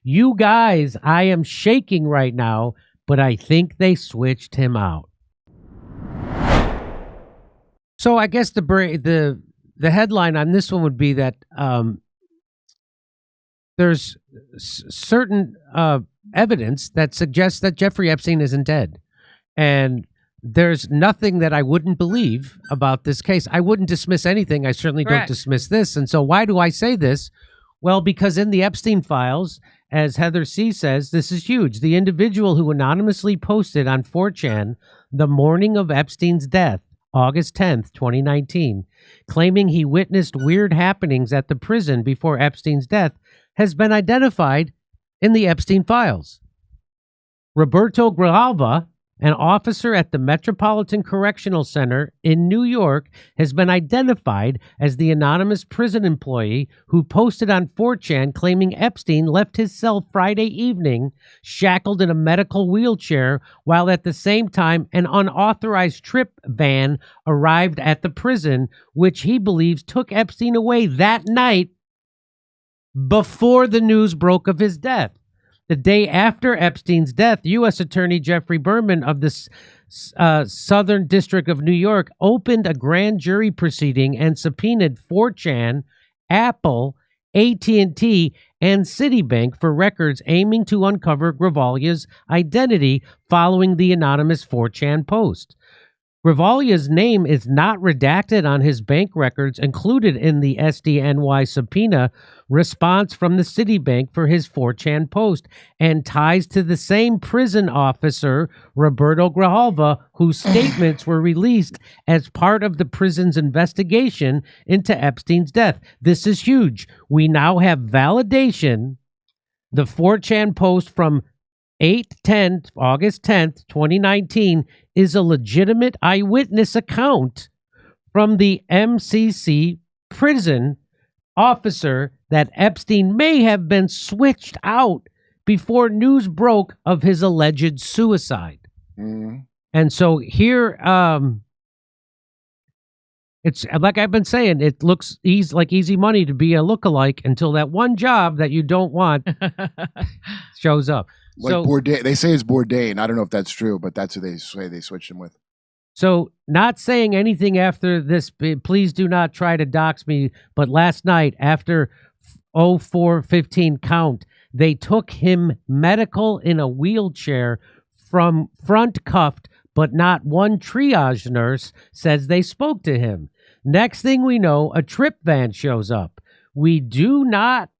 You guys, I am shaking right now, but I think they switched him out. So I guess the headline on this one would be that there's certain evidence that suggests that Jeffrey Epstein isn't dead. And there's nothing that I wouldn't believe about this case. I wouldn't dismiss anything. I certainly don't dismiss this. And so why do I say this? Well, because in the Epstein files, as Heather C. says, this is huge. The individual who anonymously posted on 4chan the morning of Epstein's death, August 10th, 2019, claiming he witnessed weird happenings at the prison before Epstein's death, has been identified in the Epstein files. Roberto Grijalva, an officer at the Metropolitan Correctional Center in New York, has been identified as the anonymous prison employee who posted on 4chan claiming Epstein left his cell Friday evening shackled in a medical wheelchair, while at the same time an unauthorized trip van arrived at the prison, which he believes took Epstein away that night before the news broke of his death. The day after Epstein's death, U.S. Attorney Jeffrey Berman of the Southern District of New York opened a grand jury proceeding and subpoenaed 4chan, Apple, AT&T, and Citibank for records aiming to uncover Grijalva's identity following the anonymous 4chan post. Grijalva's name is not redacted on his bank records included in the SDNY subpoena response from the Citibank for his 4chan post, and ties to the same prison officer, Roberto Grijalva, whose statements were released as part of the prison's investigation into Epstein's death. This is huge. We now have validation. The 4chan post from August 10th, 2019, is a legitimate eyewitness account from the MCC prison officer that Epstein may have been switched out before news broke of his alleged suicide. And so here, it's like I've been saying, it looks like easy money to be a lookalike until that one job that you don't want shows up. Like so, Bourdain, they say it's Bourdain. I don't know if that's true, but that's who they say they switched him with. So, not saying anything after this, please do not try to dox me, but last night after 04:15 count, they took him medical in a wheelchair from front cuffed, but not one triage nurse says they spoke to him. Next thing we know, a trip van shows up. We do not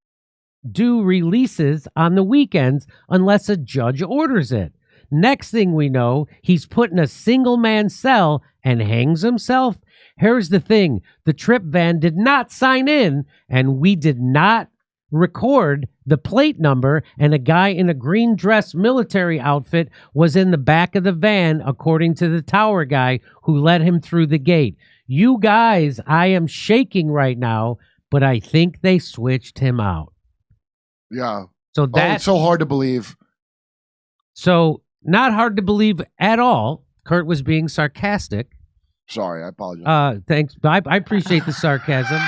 do releases on the weekends unless a judge orders it. Next thing we know, he's put in a single man cell and hangs himself. Here's the thing. The trip van did not sign in, and we did not record the plate number, and a guy in a green dress military outfit was in the back of the van, according to the tower guy who let him through the gate. You guys, I am shaking right now, but I think they switched him out. Yeah. So that's it's so hard to believe. So not hard to believe at all. Kurt was being sarcastic. Sorry, I apologize. Thanks. I appreciate the sarcasm.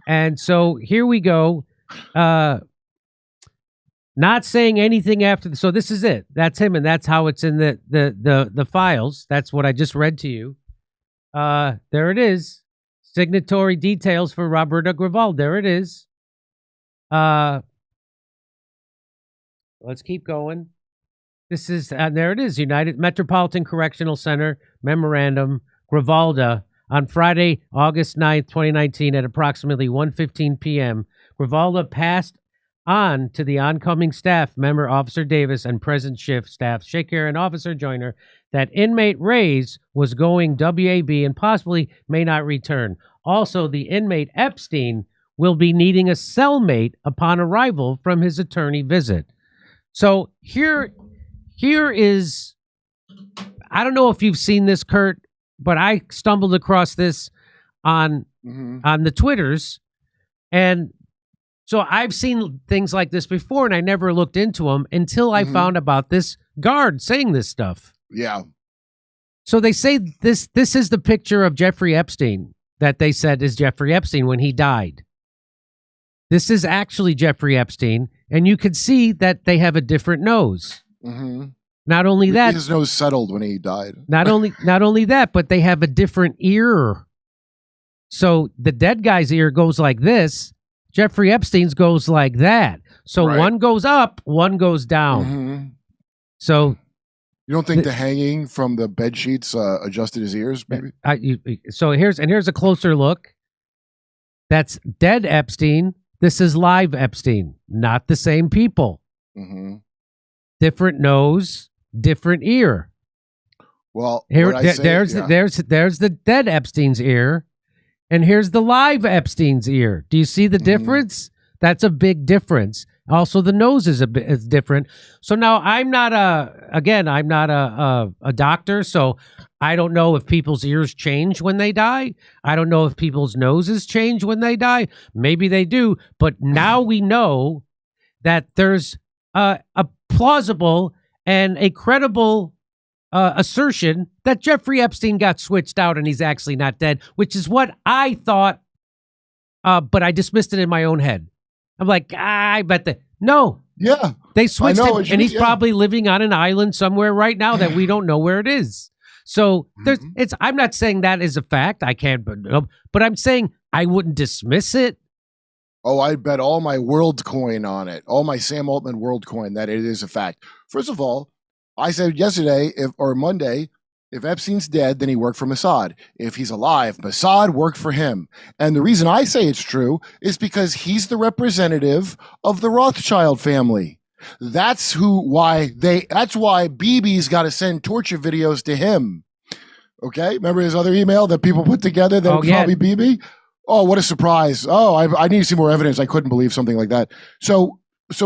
And so here we go. Not saying anything after. So this is it. That's him, and that's how it's in the files. That's what I just read to you. There it is. Signatory details for Roberto Grijalva. There it is. Let's keep going. This is there it is. United Metropolitan Correctional Center memorandum. Grijalva on Friday, August 9th, 2019 at approximately 1:15 p.m. Grijalva passed on to the oncoming staff member, Officer Davis, and present shift staff, Shaker and Officer Joyner, that inmate Reyes was going WAB and possibly may not return. Also, the inmate Epstein will be needing a cellmate upon arrival from his attorney visit. So here is, I don't know if you've seen this, Kurt, but I stumbled across this on the Twitters, and so I've seen things like this before, and I never looked into them until I found about this guard saying this stuff. Yeah. So they say this is the picture of Jeffrey Epstein that they said is Jeffrey Epstein when he died. this is actually Jeffrey Epstein, and you could see that they have a different nose. Mm-hmm. Not only that, his nose settled when he died. not only that, but they have a different ear. So the dead guy's ear goes like this. Jeffrey Epstein's goes like that. So Right. one goes up, one goes down. Mm-hmm. So You don't think the hanging from the bed sheets adjusted his ears, maybe? so here's a closer look. That's dead Epstein. This is live Epstein. Not the same people. Mm-hmm. Different nose, different ear. Well, Here, what I say- there's yeah. there's the dead Epstein's ear, and here's the live Epstein's ear. Do you see the difference? That's a big difference. Also, the nose is is different. So now I'm not a doctor, so I don't know if people's ears change when they die. I don't know if people's noses change when they die. Maybe they do, but now we know that there's a plausible and a credible assertion that Jeffrey Epstein got switched out and he's actually not dead, which is what I thought, but I dismissed it in my own head. I'm like, I bet no, Yeah. they switched know him, what you and he's mean, yeah. probably living on an island somewhere right now that we don't know where it is. So there's, I'm not saying that is a fact. I can't, but I'm saying I wouldn't dismiss it. Oh, I bet all my WorldCoin on it, all my Sam Altman WorldCoin, that it is a fact. First of all, I said yesterday or Monday, if Epstein's dead, then he worked for Mossad. If he's alive, Mossad worked for him. And the reason I say it's true is because he's the representative of the Rothschild family. That's why Bibi's got to send torture videos to him. Okay? Remember his other email that people put together that was probably Bibi? Oh, what a surprise. Oh, I need to see more evidence. I couldn't believe something like that. So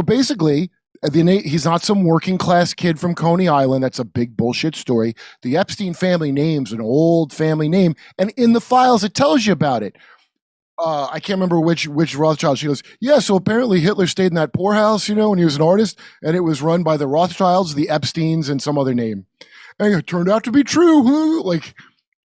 basically, he's not some working class kid from Coney Island. That's a big bullshit story. The Epstein family name's an old family name. And in the files, it tells you about it. I can't remember which Rothschild. She goes, yeah, so apparently Hitler stayed in that poorhouse, when he was an artist, and it was run by the Rothschilds, the Epsteins, and some other name. And it turned out to be true. Like,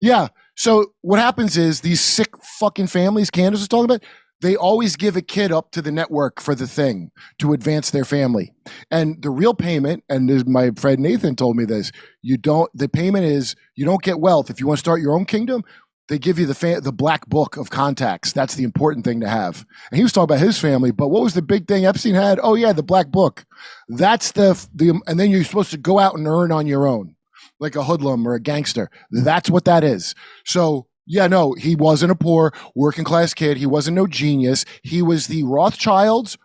yeah. So what happens is these sick fucking families Candace was talking about, they always give a kid up to the network for the thing to advance their family. And the real payment, and my friend Nathan told me this, the payment is you don't get wealth. If you want to start your own kingdom, they give you the black book of contacts. That's the important thing to have. And he was talking about his family, but what was the big thing Epstein had? Oh yeah, the black book. That's and then you're supposed to go out and earn on your own, like a hoodlum or a gangster. That's what that is. So yeah, no, he wasn't a poor working class kid. He wasn't no genius. He was the Rothschilds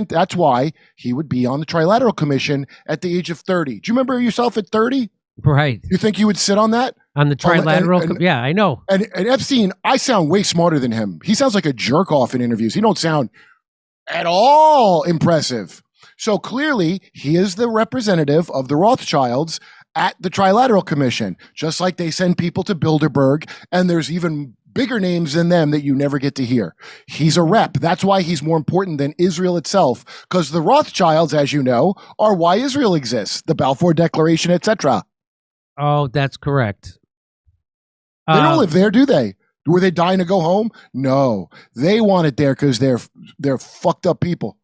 That's why he would be on the Trilateral Commission at the age of 30. Do you remember yourself at 30? Right. You think you would sit on that? On the Trilateral? Yeah, I know. And Epstein, I sound way smarter than him. He sounds like a jerk off in interviews. He don't sound at all impressive. So clearly, he is the representative of the Rothschilds at the Trilateral Commission, just like they send people to Bilderberg, and there's even bigger names than them that you never get to hear. He's a rep. That's why he's more important than Israel itself, because the Rothschilds, as you know, are why Israel exists, the Balfour Declaration, etc. Oh, that's correct. They don't live there, do they? Were they dying to go home? No, they want it there because they're fucked up people.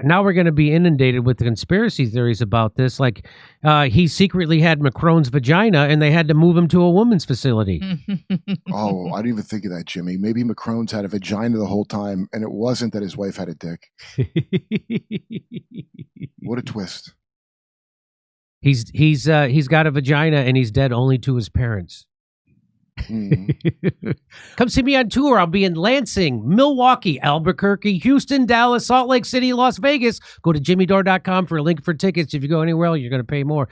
Now we're going to be inundated with the conspiracy theories about this. Like, he secretly had Macron's vagina, and they had to move him to a woman's facility. Oh, I didn't even think of that, Jimmy. Maybe Macron's had a vagina the whole time, and it wasn't that his wife had a dick. What a twist! He's got a vagina, and he's dead only to his parents. Come see me on tour. I'll be in Lansing, Milwaukee, Albuquerque, Houston, Dallas, Salt Lake City, Las Vegas. Go to jimmydore.com for a link for tickets. If you go anywhere else, you're going to pay more.